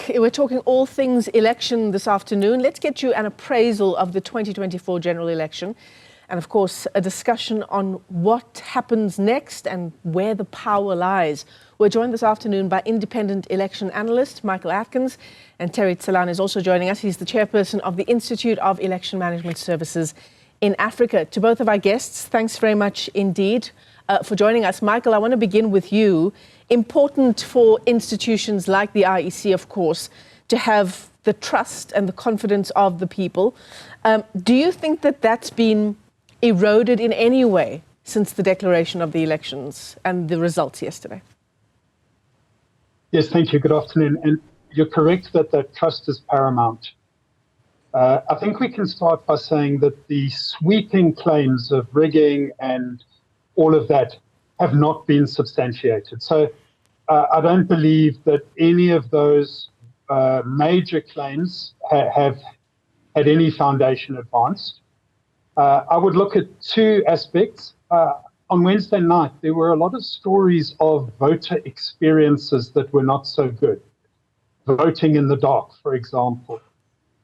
We're talking all things election this afternoon. Let's get you an appraisal of the 2024 general election. And of course, a discussion on what happens next and where the power lies. We're joined this afternoon by independent election analyst Michael Atkins, and Terry Tselane is also joining us. He's the chairperson of the Institute of Election Management Services in Africa. To both of our guests, thanks very much indeed for joining us. Michael, I want to begin with you. Important for institutions like the IEC, of course, to have the trust and the confidence of the people. Do you think that that's been eroded in any way since the declaration of the elections and the results yesterday? Yes, thank you. Good afternoon. And you're correct that that trust is paramount. I think we can start by saying that the sweeping claims of rigging and all of that have not been substantiated. So I don't believe that any of those major claims have had any foundation advanced. I would look at two aspects. On Wednesday night, there were a lot of stories of voter experiences that were not so good. Voting in the dark, for example.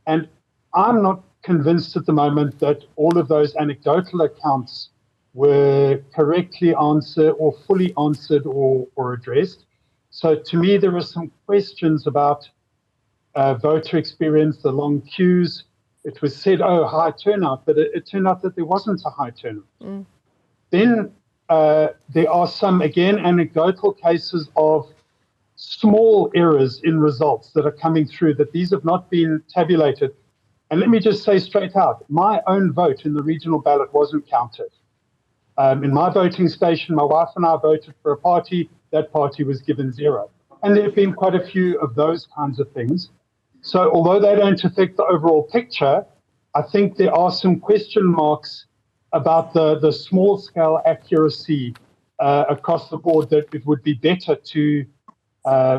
And I'm not convinced at the moment that all of those anecdotal accounts were correctly answered or fully answered or addressed. So to me, there are some questions about voter experience, the long queues. It was said, oh, high turnout, but it turned out that there wasn't a high turnout. Then there are some, again, anecdotal cases of small errors in results that are coming through, that these have not been tabulated. And let me just say straight out, my own vote in the regional ballot wasn't counted. In my voting station, my wife and I voted for a party, that party was given 0. And there have been quite a few of those kinds of things. So although they don't affect the overall picture, I think there are some question marks about the small-scale accuracy across the board that it would be better to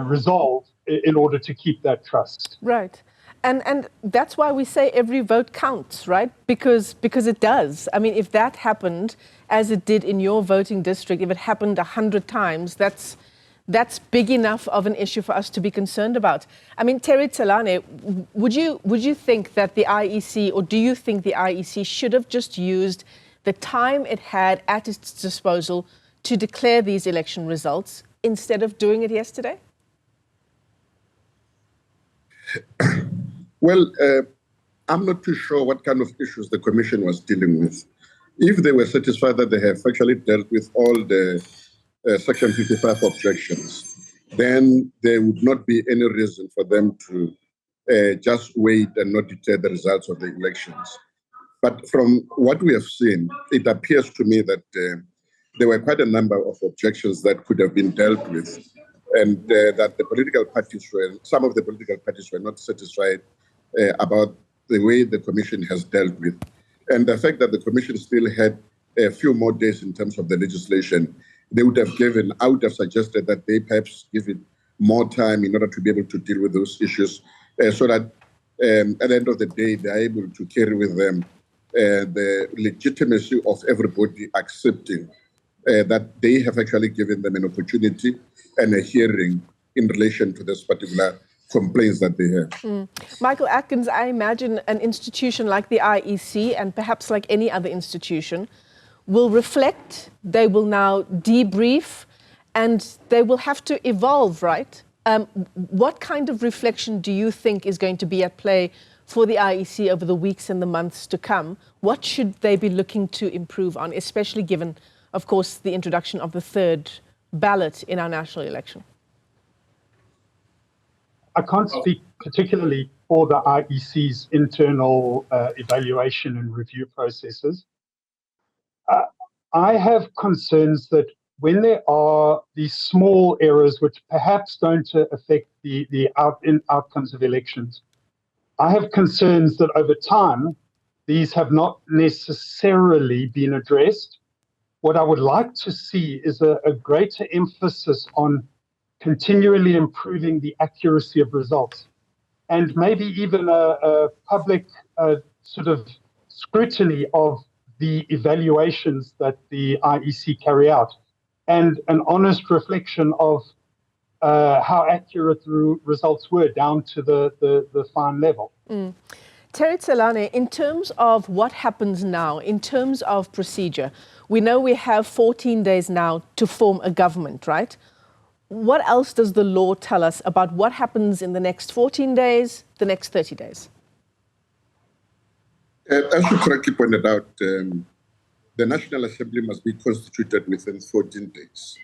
resolve in order to keep that trust. Right. And that's why we say every vote counts, right? Because it does. I mean, if that happened, as it did in your voting district, if it happened 100 times, that's big enough of an issue for us to be concerned about. I mean, Terry Tselane, would you think that the IEC, or do you think the IEC should have just used the time it had at its disposal to declare these election results instead of doing it yesterday? Well, I'm not too sure what kind of issues the Commission was dealing with. If they were satisfied that they have actually dealt with all the Section 55 objections, then there would not be any reason for them to just wait and not declare the results of the elections. But from what we have seen, it appears to me that there were quite a number of objections that could have been dealt with, and that some of the political parties were not satisfied about the way the Commission has dealt with. And the fact that the Commission still had a few more days in terms of the legislation, I would have suggested that they perhaps give it more time in order to be able to deal with those issues, so that at the end of the day, they are able to carry with them the legitimacy of everybody accepting that they have actually given them an opportunity and a hearing in relation to this particular complaints that they have. Michael Atkins, I imagine an institution like the IEC, and perhaps like any other institution, will reflect, they will now debrief, and they will have to evolve, right? What kind of reflection do you think is going to be at play for the IEC over the weeks and the months to come? What should they be looking to improve on, especially given, of course, the introduction of the third ballot in our national election? I can't speak particularly for the IEC's internal evaluation and review processes. I have concerns that when there are these small errors which perhaps don't affect the outcomes of elections, I have concerns that over time, these have not necessarily been addressed. What I would like to see is a greater emphasis on continually improving the accuracy of results, and maybe even a public sort of scrutiny of the evaluations that the IEC carry out, and an honest reflection of how accurate the results were down to the fine level. Terry Tselane, in terms of what happens now, in terms of procedure, we know we have 14 days now to form a government, right? What else does the law tell us about what happens in the next 14 days, the next 30 days? As you correctly pointed out, the National Assembly must be constituted within 14 days.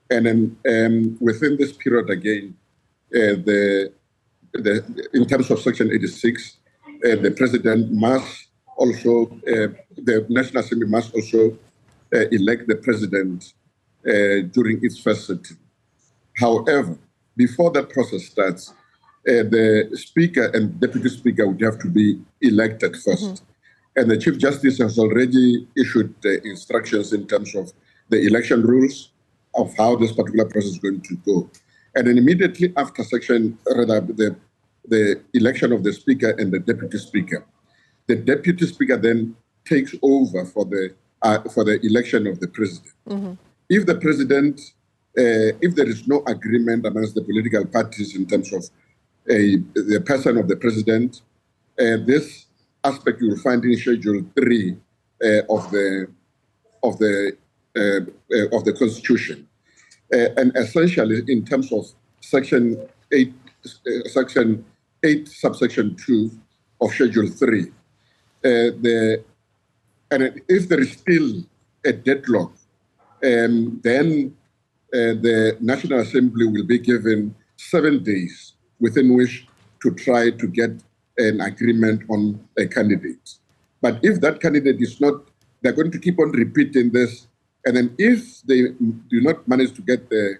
And then within this period again, in terms of Section 86, the President must also, the National Assembly must also elect the President during its first sitting. However, before that process starts, the Speaker and Deputy Speaker would have to be elected first. And the Chief Justice has already issued instructions in terms of the election rules of how this particular process is going to go. And then immediately after the election of the Speaker and the Deputy Speaker, the Deputy Speaker then takes over for the election of the President. If the President, if there is no agreement amongst the political parties in terms of the person of the President, this aspect you will find in Schedule 3 of the Constitution, and essentially in terms of Section 8, subsection 2 of Schedule 3, and if there is still a deadlock, then the National Assembly will be given 7 days within which to try to get an agreement on a candidate. But if that candidate is not, they're going to keep on repeating this. And then if they do not manage to get a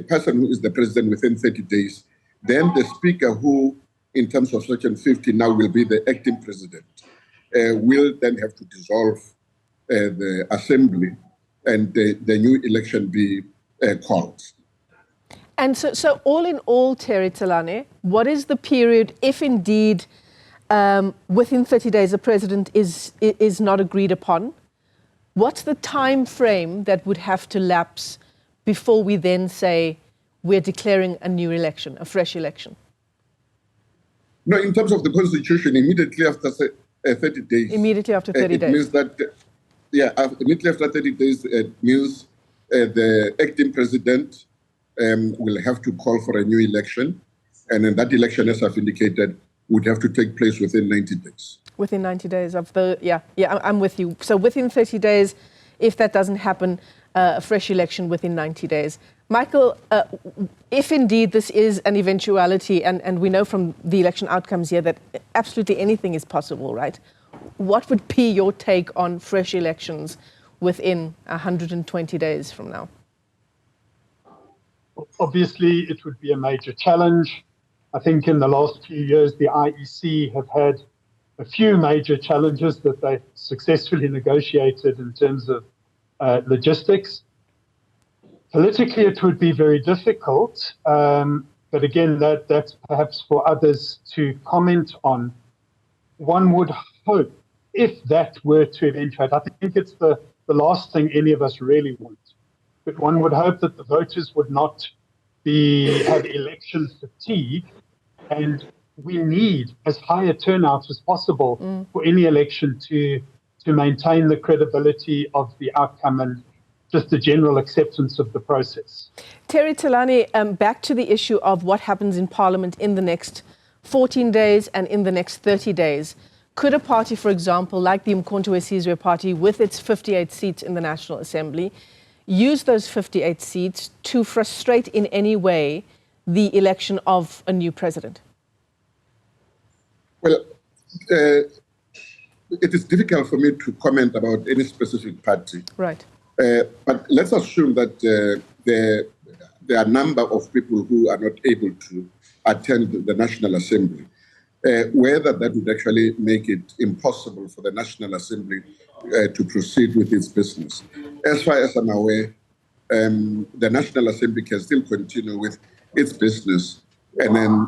person who is the president within 30 days, then the Speaker, who in terms of Section 50 now will be the acting president, will then have to dissolve the assembly and the new election be called. And so all in all, Terry Tselane, what is the period, if indeed within 30 days the president is not agreed upon, what's the time frame that would have to lapse before we then say we're declaring a new election, a fresh election? No, in terms of the Constitution, immediately after 30 days. Immediately after 30 days. It means that, immediately after 30 days, it means the acting president will have to call for a new election. And then that election, as I've indicated, would have to take place within 90 days. Within 90 days of the, I'm with you. So within 30 days, if that doesn't happen, a fresh election within 90 days. Michael, if indeed this is an eventuality, and we know from the election outcomes here that absolutely anything is possible, right? What would be your take on fresh elections within 120 days from now? Obviously, it would be a major challenge. I think in the last few years, the IEC have had a few major challenges that they successfully negotiated in terms of logistics. Politically, it would be very difficult, but again, that's perhaps for others to comment on. One would hope, if that were to eventuate, I think it's the last thing any of us really want, but one would hope that the voters would not have election fatigue, and we need as high a turnout as possible for any election to maintain the credibility of the outcome and just the general acceptance of the process. Terry Tselane, back to the issue of what happens in Parliament in the next 14 days and in the next 30 days. Could a party, for example, like the Umkhonto we Sizwe party with its 58 seats in the National Assembly, use those 58 seats to frustrate in any way the election of a new president? Well, it is difficult for me to comment about any specific party. Right. But let's assume that there are a number of people who are not able to attend the National Assembly, whether that would actually make it impossible for the National Assembly to proceed with its business. As far as I'm aware, the National Assembly can still continue with its business and then,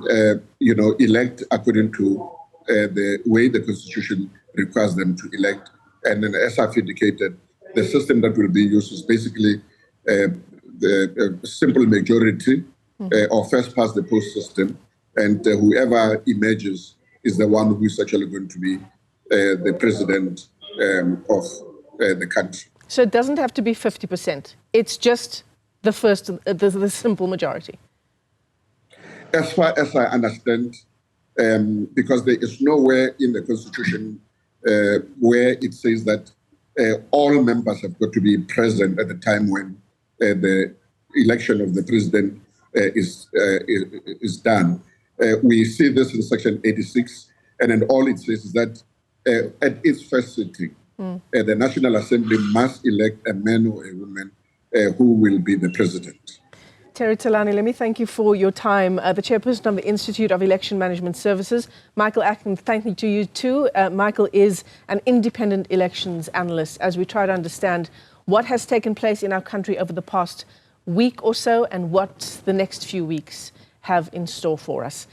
elect according to the way the Constitution requires them to elect. And then, as I've indicated, the system that will be used is basically the simple majority or first past the post system, and whoever emerges is the one who is actually going to be the president of the country. So it doesn't have to be 50%. It's just the simple majority. As far as I understand, because there is nowhere in the Constitution where it says that all members have got to be present at the time when the election of the president is done. We see this in Section 86, and then all it says is that at its first sitting, the National Assembly must elect a man or a woman who will be the president. Terry Tselane, let me thank you for your time. The chairperson of the Institute of Election Management Services, Michael Atkins, thank you to you too. Michael is an independent elections analyst as we try to understand what has taken place in our country over the past week or so and what the next few weeks have in store for us.